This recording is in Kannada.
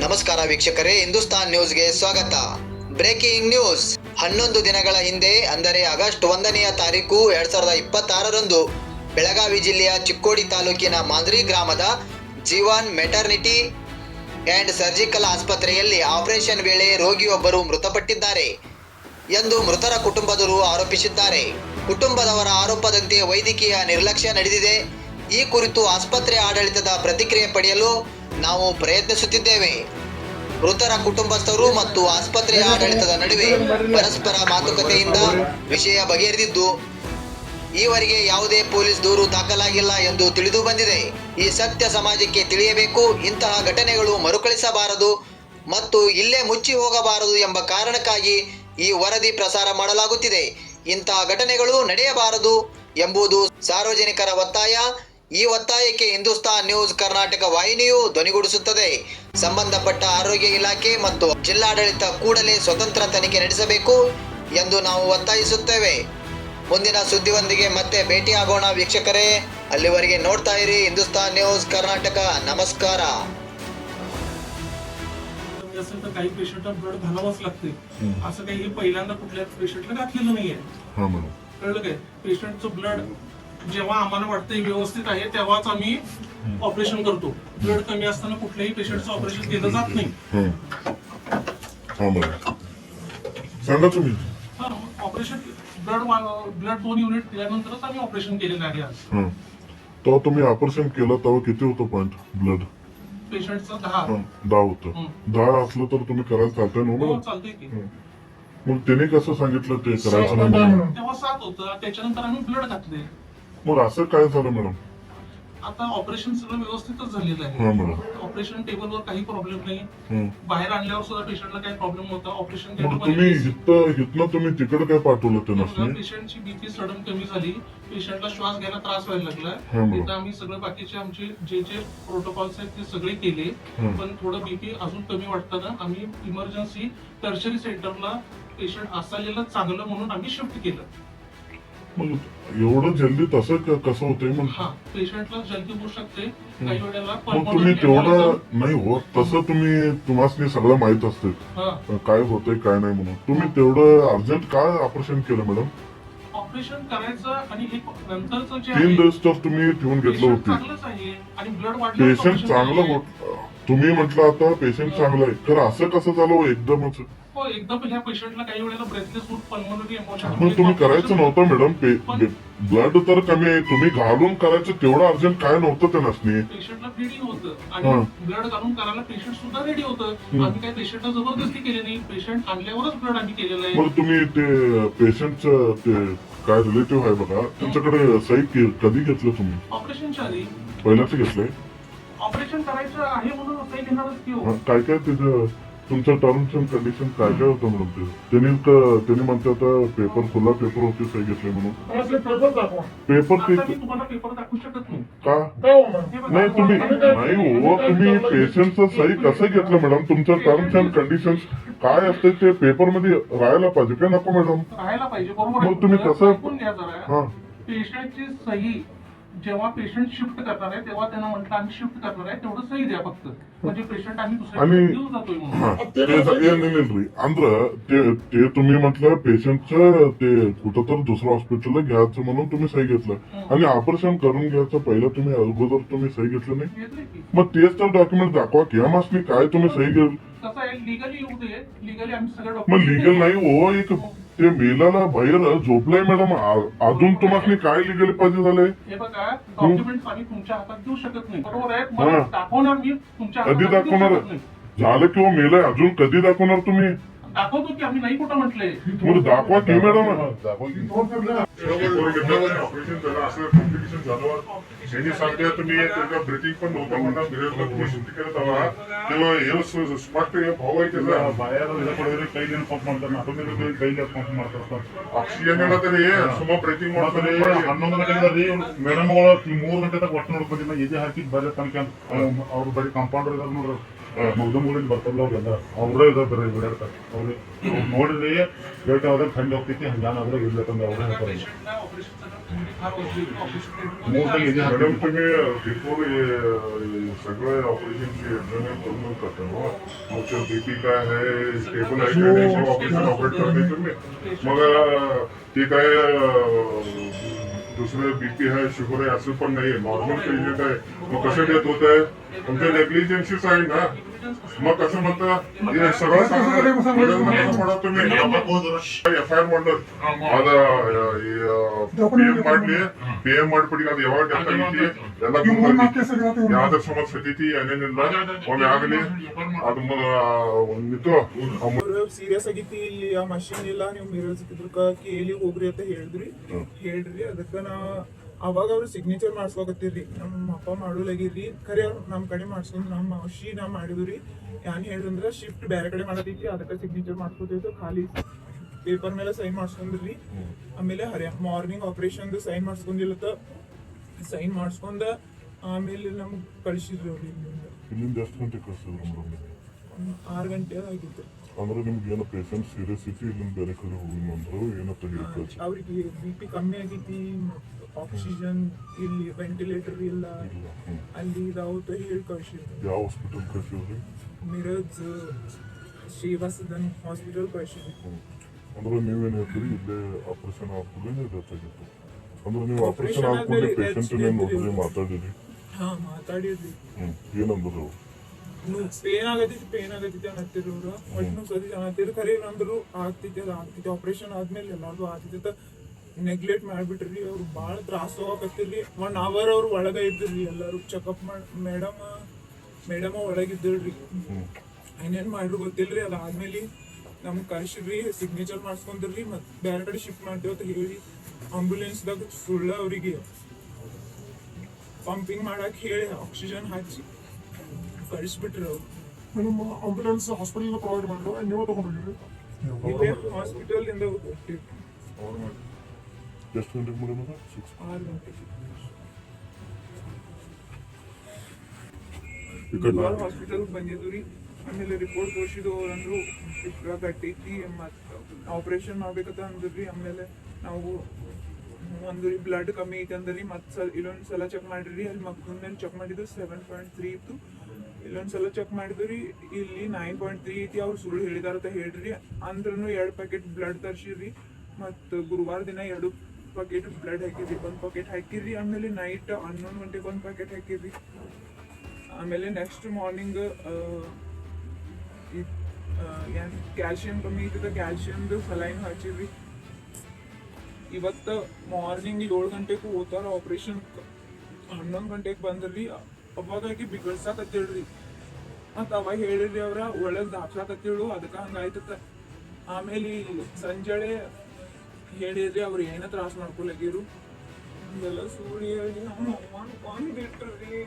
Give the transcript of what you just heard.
ನಮಸ್ಕಾರ ವೀಕ್ಷಕರೇ, ಹಿಂದೂಸ್ತಾನ್ ನ್ಯೂಸ್ಗೆ ಸ್ವಾಗತ. Breaking news. 11 ದಿನಗಳ ಹಿಂದೆ ಅಂದರೆ ಆಗಸ್ಟ್ 1ನೇ ತಾರೀಕು 2026ರಂದು ಬೆಳಗಾವಿ ಜಿಲ್ಲೆಯ ಚಿಕ್ಕೋಡಿ ತಾಲೂಕಿನ ಮಾಂದ್ರಿ ಗ್ರಾಮದ ಜೀವನ್ ಮೆಟರ್ನಿಟಿ ಅಂಡ್ ಸರ್ಜಿಕಲ್ ಆಸ್ಪತ್ರೆಯಲ್ಲಿ ಆಪರೇಷನ್ ವೇಳೆ ರೋಗಿಯೊಬ್ಬರು ಮೃತಪಟ್ಟಿದ್ದಾರೆ ಎಂದು ಮೃತರ ಕುಟುಂಬದವರು ಆರೋಪಿಸಿದ್ದಾರೆ. ಕುಟುಂಬದವರ ಆರೋಪದಂತೆ ವೈದ್ಯಕೀಯ ನಿರ್ಲಕ್ಷ್ಯ ನಡೆದಿದೆ. ಈ ಕುರಿತು ಆಸ್ಪತ್ರೆ ಆಡಳಿತದ ಪ್ರತಿಕ್ರಿಯೆ ಪಡೆಯಲು ನಾವು ಪ್ರಯತ್ನಿಸುತ್ತಿದ್ದೇವೆ. ಮೃತರ ಕುಟುಂಬಸ್ಥರು ಮತ್ತು ಆಸ್ಪತ್ರೆ ಆಡಳಿತದ ನಡುವೆ ಪರಸ್ಪರ ಮಾತುಕತೆಯಿಂದ ವಿಷಯ ಬಗೆಹರಿದಿದ್ದು, ಈವರೆಗೆ ಯಾವುದೇ ಪೊಲೀಸ್ ದೂರು ದಾಖಲಾಗಿಲ್ಲ ಎಂದು ತಿಳಿದು ಬಂದಿದೆ. ಈ ಸತ್ಯ ಸಮಾಜಕ್ಕೆ ತಿಳಿಯಬೇಕು. ಇಂತಹ ಘಟನೆಗಳು ಮರುಕಳಿಸಬಾರದು ಮತ್ತು ಇಲ್ಲೇ ಮುಚ್ಚಿ ಹೋಗಬಾರದು ಎಂಬ ಕಾರಣಕ್ಕಾಗಿ ಈ ವರದಿ ಪ್ರಸಾರ ಮಾಡಲಾಗುತ್ತಿದೆ. ಇಂತಹ ಘಟನೆಗಳು ನಡೆಯಬಾರದು ಎಂಬುದು ಸಾರ್ವಜನಿಕರ ಒತ್ತಾಯ. ಈ ಒತ್ತಾಯಕ್ಕೆ ಹಿಂದೂಸ್ತಾನ್ ನ್ಯೂಸ್ ಕರ್ನಾಟಕ ವಾಹಿನಿಯು ಧ್ವನಿಗೂಡಿಸುತ್ತದೆ. ಸಂಬಂಧಪಟ್ಟ ಆರೋಗ್ಯ ಇಲಾಖೆ ಮತ್ತು ಜಿಲ್ಲಾಡಳಿತ ಕೂಡಲೇ ಸ್ವತಂತ್ರ ತನಿಖೆ ನಡೆಸಬೇಕು ಎಂದು ನಾವು ಒತ್ತಾಯಿಸುತ್ತೇವೆ. ಮುಂದಿನ ಸುದ್ದಿಯೊಂದಿಗೆ ಮತ್ತೆ ಭೇಟಿಯಾಗೋಣ ವೀಕ್ಷಕರೇ. ಅಲ್ಲಿವರೆಗೆ ನೋಡ್ತಾ ಇರಿ ಹಿಂದೂಸ್ತಾನ್ न्यूज कर्नाटक. नमस्कार. काही पेशंटला ब्लड घालावंच लागते, असं काही पहिल्यांदा कुठल्याच पेशंटला घातलेलं नाहीये. कळलं काय? पेशंटचं ब्लड जेव्हा आम्हाला वाटतं व्यवस्थित आहे तेव्हाच आम्ही ऑपरेशन करतो. ब्लड कमी असताना कुठल्याही पेशंटचं ऑपरेशन केलं जात नाही. सांगा तुम्ही. ऑपरेशन ब्लड 2 युनिट दिल्यानंतरच आम्ही ऑपरेशन केलेलं आहे आज. तेव्हा तुम्ही ऑपरेशन केलं तेव्हा किती होतं पॉइंट ब्लड? पेशंटचं 10 होतं. 10 असलं तर तुम्ही करायला चालतंय ना? हो, चालतंय की. मग त्याने कसं सांगितलं ते करायचं नाही? तेव्हा 7 होतं, त्याच्यानंतर आम्ही ब्लड घातले. मग असं काय झालं मॅडम? आता ऑपरेशन सगळं व्यवस्थितच झालेलं आहे. ऑपरेशन टेबलवर काही प्रॉब्लेम नाही. बाहेर आणल्यावर सुद्धा पेशंटला काही प्रॉब्लेम होता. ऑपरेशन तुम्ही इथनं तुम्ही तिकडे काय पाठवलं ते नसले? पेशंटची बीपी सडन कमी झाली, पेशंटला श्वास घ्यायला त्रास व्हायला लागला. तिथं आम्ही सगळं बाकीचे आमचे जे प्रोटोकॉल्स आहेत ते सगळे केले, पण थोडं बीपी अजून कमी वाटताना आम्ही इमर्जन्सी टर्शरी सेंटरला पेशंट असलेलं चांगलं म्हणून आम्ही शिफ्ट केलं. मग एवढं जल्दी तसं कसं होतंय? मग पेशंटला जल्दी होऊ शकते काही वेळेला. मग तुम्ही तेवढं नाही होत तसं तुम्हाला सगळं माहित असते काय होतंय काय नाही म्हणून. तुम्ही तेवढं अर्जंट काय ऑपरेशन केलं मॅडम? ऑपरेशन करायचं आणि नंतरचं जे 3 दिवस तर तुम्ही ठेवून घेतलं होतं. चांगलंच आहे आणि ब्लड वाढलं. पेशंट चांगलं होत. तुम्ही म्हटलं आता पेशंट चांगलं आहे, तर असं कसं झालं एकदमच? हो, एकदम ह्या पेशंटला काही वेळेला ब्रेथलेस रूट पल्मोनरी इमोशन. मग तुम्ही करायचं नव्हतं मॅडम. ब्लड तर कमी आहे, तुम्ही घालून करायचं तेवढं अर्जंट काय नव्हतं ते नसणे. पेशंटला ब्लिडिंग होतं आणि ब्लड घालून करायला पेशंट सुद्धा रेडी होतं. आम्ही काही पेशंटला जबरदस्ती केली नाही. पेशंट आणल्यावरच ब्लड आम्ही केलेलं आहे. मग तुम्ही ते पेशंटचं ते काय रिलेटिव्ह आहे बघा, त्यांच्याकडे सही कधी घेतलं तुम्ही? ऑपरेशनच्या आधी. पहिल्याच घेतलंय? ऑपरेशन करायचं आहे म्हणून सही घेणारच की. काय काय तिथं तुमचं टर्म्स अँड कंडिशन काय काय होतं म्हणून त्यांनी म्हणतात पेपर खुला पेपर होते सही घेतले म्हणून. पेपर ते तुम्हाला पेपर दाखवू शकत नाही का? नाही तुम्ही तुम्ही पेशंटचं सही कसं घेतलं मॅडम? तुमचं टर्म्स अँड कंडिशन्स काय असते ते पेपर मध्ये राहायला पाहिजे काय नको मॅडम? राहायला पाहिजे, बरोबर. मग तुम्ही कसं पेशंटची सही जेव्हा पेशंट शिफ्ट करणार आहे तेव्हा त्यांना म्हटलं आम्ही शिफ्ट करणार आहे, तेवढं सही द्या फक्त, म्हणजे पेशंट आम्ही दुसऱ्या घेऊन जातोय म्हणून. ते तुम्ही म्हटलं पेशंटचं ते कुठं तर दुसरं हॉस्पिटलला घ्यायचं म्हणून तुम्ही सही घेतलं आणि ऑपरेशन करून घ्यायचं पहिलं तुम्ही अगोदर तुम्ही सही घेतलं नाही? मग तेच तर डॉक्युमेंट दाखवा की आम्हाला काय तुम्ही सही घेतलं. कसं आहे, लिगली येऊ दे. लिगली आम्ही सगळं मग लिगल नाही हो. एक ते मेलाला बाहेर झोपलाय मॅडम, अजून तुम्हाला काय लिगल पाहिजे झालंय? हे बघा, डॉक्युमेंट्स आम्ही तुमच्या हातात देऊ शकत नाही, बरोबर आहे. दाखवणार मी तुमच्या कधी दाखवणार? झालं किंवा मेलाय अजून कधी दाखवणार तुम्ही? दाखवतो की आम्ही नाही कुठं म्हटलंय. दाखवा की मॅडम. तुम्ही ब्रिटिंग पण नव्हतं म्हणा सुट्टी करत आहात तेव्हा हे स्पष्ट भाव आहे त्याचा बाहेर काही जण पंप ಮಾಡ್ತಾರೆ काही पंप ಮಾಡ್ತಾರೆ ಆಕ್ಸಿಜನ್ ಹೇಳತ್ತಾರೆ ಸುಮ್ಮ ಬ್ರೀತಿಂಗ್ ಮಾಡ್ತಾರೆ 11 ಗಂಟೆಗೆ ಮೇಡಮ್ ಗಳು 3 ಗಂಟೆ ತನಕ ಒಟ್ಟು ನೋಡ್ಕೊಂಡಿಲ್ಲ ಎದೆ ಹಾಕಿ ಬರ ತನಕ ಅವ್ರು ಬರೀ ಕಾಂಪೌಂಡರ್ ಇದ್ದಾರೆ ನೋಡ್ರಿ ಮುಗ್ದ ಬರ್ತಾರಲ್ಲ ಅವ್ರೆಲ್ಲ ಅವ್ರೇ ಇದ ಬೇರೆ ಬಿಡಾಡ್ತಾರೆ ಅವ್ರು ನೋಡಿದ್ರೆ ಹೇಳ್ತಾವಾಗ ಖಂಡ ಹೋಗ್ತೈತಿ ಹಂಗಾನಾದ್ರೆ ಇರ್ಬೇಕಂದ್ರೆ ಅವ್ರೇ ಹೇಳ್ತಾರೆ मॅडम तुम्ही बिफोर सगळं ऑपरेशनची इंटरनेट करून करता मग ते बीपी काय आहे स्टेबल आहे का नाही ऑपरेशन ऑपरेट करते तुम्ही मग ते काय दुसरं बीपी आहे शुगर आहे असं पण नाहीये नॉर्मल पेशंट आहे मग कसं डेथ होत आहे तुमच्या नेग्लिजन्सीच आहे ना मग कसं म्हणता हे सगळं सांगा तुम्ही एफ आय आर ಮಾಡಲು ಅದ PM ಮಾಡ್ಬಿಟ್ಟು ಅದು ಯಾವಾಗ ಡೆತ್ ಆಗೈತಿ ಎಲ್ಲ ಯಾವ್ದ್ರ ಸಮಸ್ಯೆ ಸತೈತಿ ಏನೇನಿಲ್ಲ ಒಮ್ಮೆ ಆಗಲಿ ಅದು ನಿಂತು ಸೀರಿಯಸ್ ಆಗೈತಿ ಇಲ್ಲಿ ಆ ಮಷಿನ್ ಇಲ್ಲ ನೀವು ಮಿರರ್ಸ್ ಇದ್ರಕ ಕೇಳಿ ಹೋಗ್ರಿ ಅಂತ ಹೇಳ್ರಿ ಅದಕ್ಕ ನಾ ಅವಾಗ ಅವ್ರು ಸಿಗ್ನೇಚರ್ ಮಾಡ್ಸ್ಕೊಕತ್ತೀರಿ ನಮ್ಮ ಅಪ್ಪ ಮಾಡೋಲಾಗಿರ್ರಿ ಖರೆ ಅವ್ರು ನಮ್ಮ ಕಡೆ ಮಾಡ್ಸ್ಕೊಂಡ್ ನಮ್ಮ ಔಷಧಿ ನಾ ಮಾಡಿದ್ರಿ ಏನ್ ಹೇಳಿದ್ರ ಶಿಫ್ಟ್ ಬೇರೆ ಕಡೆ ಮಾಡತೈತಿ ಅದಕ್ಕೆ ಸಿಗ್ನೇಚರ್ ಮಾಡ್ಸ್ಕೊತೈತು ಖಾಲಿ ಪೇಪರ್ ಮೇಲೆ ಸೈನ್ ಮಾಡ್ಸ್ಕೊಂಡ್ರಿ ಆಮೇಲೆ ಮಾರ್ನಿಂಗ್ ಆಪರೇಷನ್ ಸೈನ್ ಮಾಡ್ಸ್ಕೊಂಡಿಲ್ಲತ್ತ ಸೈನ್ ಮಾಡ್ಸ್ಕೊಂಡ ಆಮೇಲೆ ನಮ್ಗೆ ಕಳಿಸಿದ್ರಿ ಅವ್ರು ಇಲ್ಲಿಂದ ಎಷ್ಟು ಗಂಟೆ ಕಳಿಸಿದ್ರು 6 ಗಂಟೆ ಆಗಿತ್ತು ಅಂದ್ರೆ ನಿಮ್ಗೆ ಏನೋ ಪೇಷಂಟ್ ಸೀರಿಯಸ್ ಐತಿ ಇಲ್ಲಿಂದ ಬೇರೆ ಕಡೆ ಹೋಗಿ ಅಂದ್ರು ಏನಂತ ಹೇಳ್ತಾರೆ ಅವ್ರಿಗೆ BP ಕಮ್ಮಿ ಆಗೈತಿ ಆಕ್ಸಿಜನ್ ಇಲ್ಲಿ ವೆಂಟಿಲೇಟರ್ ಇಲ್ಲ ಅಲ್ಲಿ ಇದಾವತ್ತ ಹೇಳಿ ಕಳ್ಸಿದ್ರು ಯಾವ ಹಾಸ್ಪಿಟಲ್ ಕಳಿಸಿದ್ರಿ ಮಿರಜ್ ಶ್ರೀವಾಸದನ್ ಹಾಸ್ಪಿಟಲ್ ಕಳ್ಸಿದ್ರಿ ಅಂದ್ರೆ ನೀವೇನು ಹೇಳ್ತೀರಿ ಇಲ್ಲೇ ಆಪರೇಷನ್ ಆಗ್ಬಿಟ್ಟು ಡೆತ್ ಆಗಿತ್ತು ಅಂದ್ರೆ ನೀವು ಆಪರೇಷನ್ ಆಗ್ಬಿಟ್ಟು ಪೇಷಂಟ್ ನೋಡಿದ್ರಿ ಮಾತಾಡಿರಿ ಮಾತಾಡಿದ್ರಿ ಏನಂದ್ರು ಪೇನ್ ಆಗತೈತಿ ಅನ್ನತ್ತಿರೋರು ಒಟ್ಟು ಸರಿ ಅನ್ನತ್ತಿರು ಖರೆ ಅಂದ್ರು ಆಗ್ತೈತಿ ಆಪರೇಷನ್ ಆದ್ಮೇಲೆ ಎಲ್ಲಾರ್ದು ಆಗ್ತೈತಿ ನೆಗ್ಲೆಕ್ಟ್ ಮಾಡ್ಬಿಟ್ರಿ ಅವ್ರು ಭಾಳ ತ್ರಾಸ ಹೋಗಕತ್ತಿರ್ರಿ 1 ಅವರ್ ಅವ್ರು ಒಳಗ ಇದ್ದಿರ್ರಿ ಎಲ್ಲರೂ ಚೆಕಪ್ ಮಾಡಿ ಮೇಡಮ್ ಒಳಗಿದ್ದಿಲ್ರಿ ಏನೇನ್ ಮಾಡ್ರು ಗೊತ್ತಿಲ್ರಿ ಅದಾದ್ಮೇಲೆ ನಮ್ಗೆ ಕಳ್ಸಿದ್ರಿ ಸಿಗ್ನೇಚರ್ ಮಾಡ್ಸ್ಕೊಂಡ್ರಿ ಮತ್ತೆ ಬೇರೆ ಕಡೆ ಶಿಫ್ಟ್ ಮಾಡ್ತೇವೆ ಅಂತ ಹೇಳಿ ಆಂಬ್ಯುಲೆನ್ಸ್ದಾಗ ಸುಳ್ಳ ಅವರಿಗೆ ಪಂಪಿಂಗ್ ಮಾಡಕ್ ಹೇಳಿ ಆಕ್ಸಿಜನ್ ಹಚ್ಚಿ ಕಳಿಸ್ಬಿಟ್ರಿ ಅವ್ರು ನಮ್ಮ ಆಂಬ್ಯುಲೆನ್ಸ್ ಹಾಸ್ಪಿಟಲ್ ಪ್ರೊವೈಡ್ ಮಾಡಿದ್ರು ನೀವು ತಗೊಂಡಿದ್ರಿ ಇಲ್ಲೇ ಹಾಸ್ಪಿಟಲ್ ಇಂದ ಕೊಟ್ಟಿವಿ ಎಷ್ಟು ಗಂಟೆಗೆ ಮೇಡಮ್ 6 ಗಂಟೆಗೆ ಹಾಸ್ಪಿಟಲ್ ಬಂದಿದ್ವಿ ಆಮೇಲೆ ರಿಪೋರ್ಟ್ ತೋರಿಸಿದ್ರು ಅಂದ್ರು ಕಟ್ಟೈತಿ ಮತ್ತು ಆಪರೇಷನ್ ಮಾಡ್ಬೇಕಂತ ಅಂದ್ರಿ ಆಮೇಲೆ ನಾವು ಅಂದ್ರಿ ಬ್ಲಡ್ ಕಮ್ಮಿ ಐತಿ ಅಂದ್ರಿ ಮತ್ತೆ ಇಲ್ಲೊಂದು ಸಲ ಚೆಕ್ ಮಾಡಿರಿ ಅಲ್ಲಿ ಮಕ್ಕಳ ಮೇಲೆ ಚೆಕ್ ಮಾಡಿದ್ರು 7.3 ಇತ್ತು ಇಲ್ಲೊಂದು ಸಲ ಚೆಕ್ ಮಾಡಿದ್ರಿ ಇಲ್ಲಿ 9.3 ಐತಿ ಅವ್ರು ಸುಳ್ಳು ಹೇಳಿದಾರಂತ ಹೇಳ್ರಿ ಅಂದ್ರೂ 2 ಪ್ಯಾಕೆಟ್ ಬ್ಲಡ್ ತರ್ಸಿರಿ ಮತ್ತು ಗುರುವಾರ ದಿನ 2 ಪ್ಯಾಕೆಟ್ ಬ್ಲಡ್ ಹಾಕಿರಿ 1 ಪ್ಯಾಕೆಟ್ ಹಾಕಿರಿ ಆಮೇಲೆ ನೈಟ್ 11 ಗಂಟೆಗೆ 1 ಪ್ಯಾಕೆಟ್ ಹಾಕಿರಿ ಆಮೇಲೆ ನೆಕ್ಸ್ಟ್ ಮಾರ್ನಿಂಗ್ ಏನ್ ಕ್ಯಾಲ್ಸಿಯಂ ಕಮ್ಮಿ ಐತದ ಕ್ಯಾಲ್ಸಿಯಮ್ದು ಸಲೈನ್ ಹಚ್ಚಿರಿ ಇವತ್ತು ಮಾರ್ನಿಂಗ್ 7 ಗಂಟೆಗೆ ಹೋಗ್ತಾರ ಆಪರೇಷನ್ 11 ಗಂಟೆಗೆ ಬಂದ್ರಿ ಅವಾಗಾಗಿ ಬಿಗಡ್ಸಾಕತ್ತಿಳ್ರಿ ಮತ್ತು ಅವಾಗ ಹೇಳಿರಿ ಅವ್ರ ಒಳಗೆ ದಾಪ್ಸಾಕತ್ತಿಳು ಅದಕ್ಕೆ ಹಂಗಾಯ್ತದ ಆಮೇಲೆ ಸಂಜೆ ಹೇಳಿದ್ರಿ ಅವ್ರು ಏನ ತ್ರಾಸ ಮಾಡ್ಕೊಳಗಿರು ಎಲ್ಲ ಸುಳ್ಳು ಹೇಳಿ ನಮ್ಮ ಅಮ್ಮನ ಕೊಂದ್ಬಿಟ್ರಿ